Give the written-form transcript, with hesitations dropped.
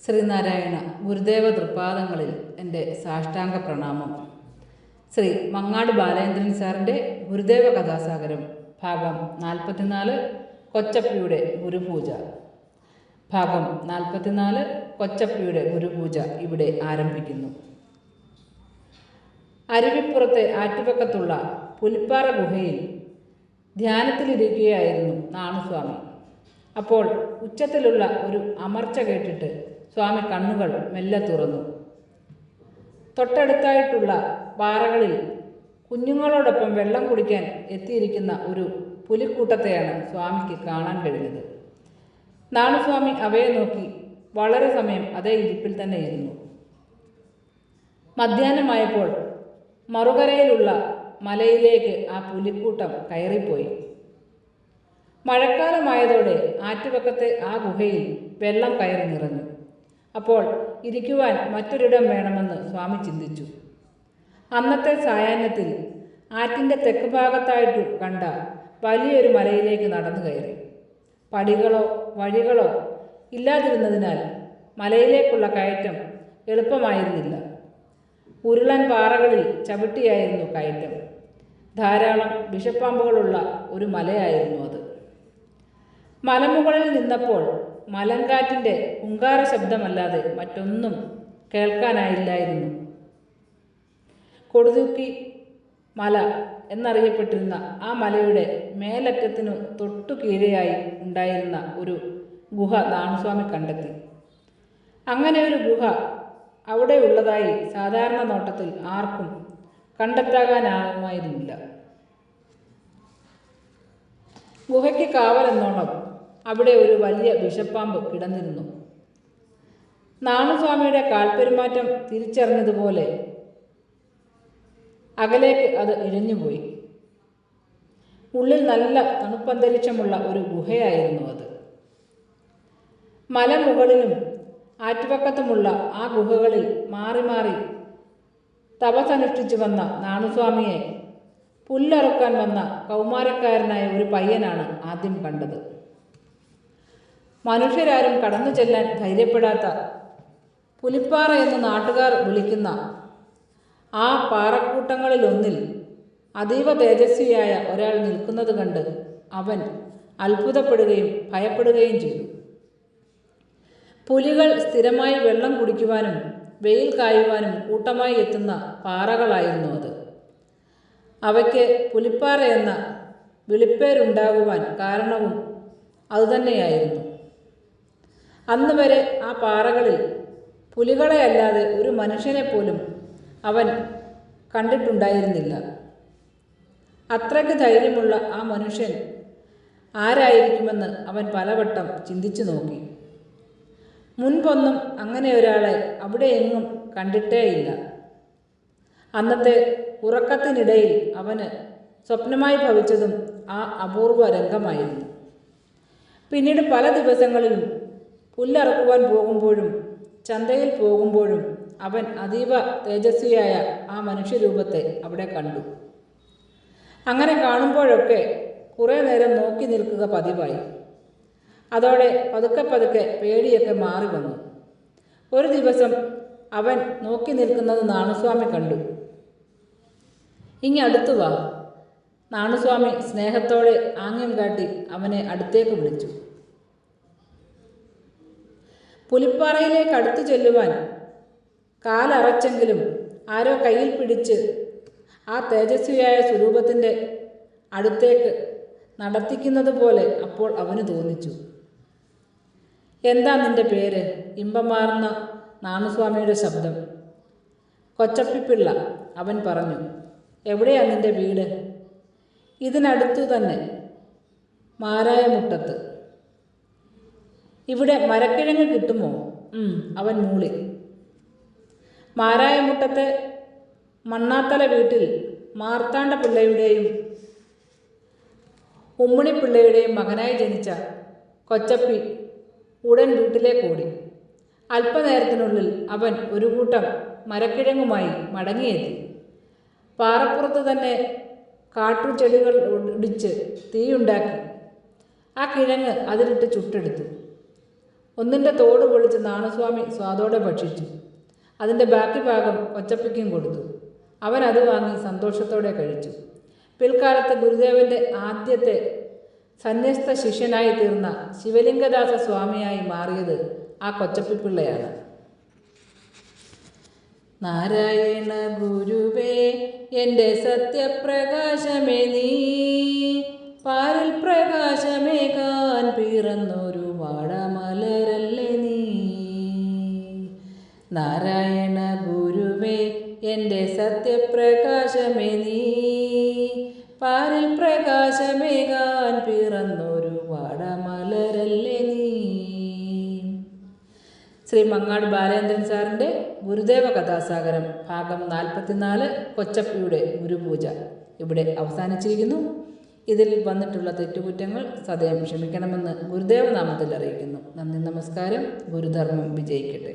ശ്രീനാരായണ ഗുരുദേവ തൃപ്പാദങ്ങളിൽ എൻ്റെ സാഷ്ടാംഗ പ്രണാമം. ശ്രീ മങ്ങാട് ബാലേന്ദ്രൻ സാറിൻ്റെ ഗുരുദേവ കഥാസാഗരം ഭാഗം 44 കൊച്ചപ്പിയുടെ ഗുരുപൂജ. ഭാഗം 44 കൊച്ചപ്പിയുടെ ഗുരുപൂജ ഇവിടെ ആരംഭിക്കുന്നു. അരുവിപ്പുറത്തെ ആറ്റുപക്കത്തുള്ള പുലിപ്പാറ ഗുഹയിൽ ധ്യാനത്തിലിരിക്കുകയായിരുന്നു നാണുസ്വാമി. അപ്പോൾ ഉച്ചത്തിലുള്ള ഒരു അമർച്ച കേട്ടിട്ട് സ്വാമി കണ്ണുകൾ മെല്ലെ തുറന്നു. തൊട്ടടുത്തായിട്ടുള്ള പാറകളിൽ കുഞ്ഞുങ്ങളോടൊപ്പം വെള്ളം കുടിക്കാൻ എത്തിയിരിക്കുന്ന ഒരു പുലിക്കൂട്ടത്തെയാണ് സ്വാമിക്ക് കാണാൻ കഴിഞ്ഞത്. നാണുസ്വാമി അവയെ നോക്കി വളരെ സമയം അതേ ഇരിപ്പിൽ തന്നെ ഇരുന്നു. മധ്യാഹ്നമായപ്പോൾ മറുകരയിലുള്ള മലയിലേക്ക് ആ പുലിക്കൂട്ടം കയറിപ്പോയി. മഴക്കാലമായതോടെ ആറ്റുപക്കത്തെ ആ ഗുഹയിൽ വെള്ളം കയറി നിറഞ്ഞു. അപ്പോൾ ഇരിക്കുവാൻ മറ്റൊരിടം വേണമെന്ന് സ്വാമി ചിന്തിച്ചു. അന്നത്തെ സായാഹ്നത്തിൽ ആറ്റിൻ്റെ തെക്ക് ഭാഗത്തായിട്ട് കണ്ട വലിയൊരു മലയിലേക്ക് നടന്നു കയറി. പടികളോ വഴികളോ ഇല്ലാതിരുന്നതിനാൽ മലയിലേക്കുള്ള കയറ്റം എളുപ്പമായിരുന്നില്ല. ഉരുളൻ പാറകളിൽ ചവിട്ടിയായിരുന്നു കയറ്റം. ധാരാളം വിഷപ്പാമ്പുകളുള്ള ഒരു മലയായിരുന്നു അത്. മലമുകളിൽ നിന്നപ്പോൾ മലങ്കാറ്റിൻ്റെ ഹുങ്കാര ശബ്ദമല്ലാതെ മറ്റൊന്നും കേൾക്കാനായില്ലായിരുന്നു. കൊടുതൂക്കി മല എന്നറിയപ്പെട്ടിരുന്ന ആ മലയുടെ മേലറ്റത്തിനു തൊട്ടു കീഴെയായി ഉണ്ടായിരുന്ന ഒരു ഗുഹ നാണുസ്വാമി കണ്ടെത്തി. അങ്ങനെ ഒരു ഗുഹ അവിടെ ഉള്ളതായി സാധാരണ നോട്ടത്തിൽ ആർക്കും കണ്ടെത്താകാനാകുമായിരുന്നില്ല. ഗുഹയ്ക്ക് കാവലെന്നോണം അവിടെ ഒരു വലിയ വിഷപ്പാമ്പ് കിടന്നിരുന്നു. നാണുസ്വാമിയുടെ കാൽപ്പെരുമാറ്റം തിരിച്ചറിഞ്ഞതുപോലെ അകലേക്ക് അത് ഇഴഞ്ഞുപോയി. ഉള്ളിൽ നല്ല തണുപ്പന്തരീക്ഷമുള്ള ഒരു ഗുഹയായിരുന്നു അത്. മലമുകളിലും ആറ്റുപക്കത്തുമുള്ള ആ ഗുഹകളിൽ മാറി മാറി തപസ്സനുഷ്ഠിച്ചു വന്ന നാണുസ്വാമിയെ പുല്ലറുക്കാൻ വന്ന കൗമാരക്കാരനായ ഒരു പയ്യനാണ് ആദ്യം കണ്ടത്. മനുഷ്യരാരും കടന്നു ചെല്ലാൻ ധൈര്യപ്പെടാത്ത പുലിപ്പാറ എന്ന് നാട്ടുകാർ വിളിക്കുന്ന ആ പാറക്കൂട്ടങ്ങളിലൊന്നിൽ അതീവ തേജസ്വിയായ ഒരാൾ നിൽക്കുന്നത് കണ്ട് അവൻ അത്ഭുതപ്പെടുകയും ഭയപ്പെടുകയും ചെയ്തു. പുലികൾ സ്ഥിരമായി വെള്ളം കുടിക്കുവാനും വെയിൽ കായുവാനും കൂട്ടമായി എത്തുന്ന പാറകളായിരുന്നു അത്. അവയ്ക്ക് പുലിപ്പാറ എന്ന വിളിപ്പേരുണ്ടാകുവാൻ കാരണവും അതുതന്നെയായിരുന്നു. അന്ന് വരെ ആ പാറകളിൽ പുലികളെ അല്ലാതെ ഒരു മനുഷ്യനെ പോലും അവൻ കണ്ടിട്ടുണ്ടായിരുന്നില്ല. അത്രയ്ക്ക് ധൈര്യമുള്ള ആ മനുഷ്യൻ ആരായിരിക്കുമെന്ന് അവൻ പലവട്ടം ചിന്തിച്ചു നോക്കി. മുൻപൊന്നും അങ്ങനെ ഒരാളെ അവിടെ എങ്ങും കണ്ടിട്ടേയില്ല. അന്നത്തെ ഉറക്കത്തിനിടയിൽ അവന് സ്വപ്നമായി ഭവിച്ചതും ആ അപൂർവ രംഗമായിരുന്നു. പിന്നീട് പല ദിവസങ്ങളിലും പുല്ലറുക്കുവാൻ പോകുമ്പോഴും ചന്തയിൽ പോകുമ്പോഴും അവൻ അതീവ തേജസ്വിയായ ആ മനുഷ്യരൂപത്തെ അവിടെ കണ്ടു. അങ്ങനെ കാണുമ്പോഴൊക്കെ കുറേ നേരം നോക്കി നിൽക്കുക പതിവായി. അതോടെ പതുക്കെ പതുക്കെ പേടിയൊക്കെ മാറി വന്നു. ഒരു ദിവസം അവൻ നോക്കി നിൽക്കുന്നത് നാണുസ്വാമി കണ്ടു. ഇങ്ങടുത്തു വാ. നാണുസ്വാമി സ്നേഹത്തോടെ ആംഗ്യം കാട്ടി അവനെ അടുത്തേക്ക് വിളിച്ചു. പുലിപ്പാറയിലേക്ക് അടുത്തു ചെല്ലുവാൻ കാലറച്ചെങ്കിലും ആരോ കയ്യിൽ പിടിച്ച് ആ തേജസ്വിയായ സ്വരൂപത്തിൻ്റെ അടുത്തേക്ക് നടത്തിക്കുന്നത് പോലെ അപ്പോൾ അവന് തോന്നിച്ചു. എന്താ നിന്റെ പേര്? ഇമ്പമാർന്ന നാണുസ്വാമിയുടെ ശബ്ദം. കൊച്ചപ്പിപ്പിള്ള, അവൻ പറഞ്ഞു. എവിടെയാ നിന്റെ വീട്? ഇതിനടുത്തു തന്നെ, മാരായമുട്ടത്ത്. ഇവിടെ മരക്കിഴങ്ങ് കിട്ടുമോ? അവൻ മൂളി. മാരായമുട്ടത്തെ മണ്ണാത്തല വീട്ടിൽ മാർത്താണ്ഡ പിള്ളയുടെയും ഉമ്മണിപ്പിള്ളയുടെയും മകനായി ജനിച്ച കൊച്ചപ്പി ഉടൻ വീട്ടിലേക്കോടി. അല്പനേരത്തിനുള്ളിൽ അവൻ ഒരു കൂട്ടം മരക്കിഴങ്ങുമായി മടങ്ങിയെത്തി. പാറപ്പുറത്ത് തന്നെ കാട്ടുചെടികൾ ഒടിച്ച് തീയുണ്ടാക്കി ആ കിഴങ്ങ് അതിലിട്ട് ചുട്ടെടുത്തു. ഒന്നിൻ്റെ തോട് പൊളിച്ച് നാണുസ്വാമി സ്വാദോടെ ഭക്ഷിച്ചു. അതിൻ്റെ ബാക്കി ഭാഗം കൊച്ചപ്പയ്ക്കും കൊടുത്തു. അവൻ അത് വാങ്ങി സന്തോഷത്തോടെ കഴിച്ചു. പിൽക്കാലത്ത് ഗുരുദേവൻ്റെ ആദ്യത്തെ സന്യസ്ത ശിഷ്യനായി തീർന്ന ശിവലിംഗദാസ സ്വാമിയായി മാറിയത് ആ കൊച്ചപ്പിപ്പിള്ളയാണ്. നാരായണ ഗുരുവേ എൻ്റെ സത്യപ്രകാശമേ നീ, പാരിൽ പ്രകാശമേകാൻ പിറന്നൊരു വാടമലരല്ലേ നീ. നാരായണ ഗുരുവേ എൻ്റെ സത്യപ്രകാശമേ നീ, പാരിൽ പ്രകാശമേകാൻ പിറന്നൊരു വാടമലരല്ലേ നീ. ശ്രീ മങ്ങാട് ബാലേന്ദ്രൻ സാറിൻ്റെ ഗുരുദേവ കഥാസാഗരം ഭാഗം 44 കൊച്ചപ്പയുടെ ഗുരുപൂജ ഇവിടെ അവസാനിച്ചിരിക്കുന്നു. ഇതിൽ വന്നിട്ടുള്ള തെറ്റുകുറ്റങ്ങൾ സദയം ക്ഷമിക്കണമെന്ന് ഗുരുദേവ നാമത്തിൽ അറിയിക്കുന്നു. നന്ദി, നമസ്കാരം. ഗുരുധർമ്മം വിജയിക്കട്ടെ.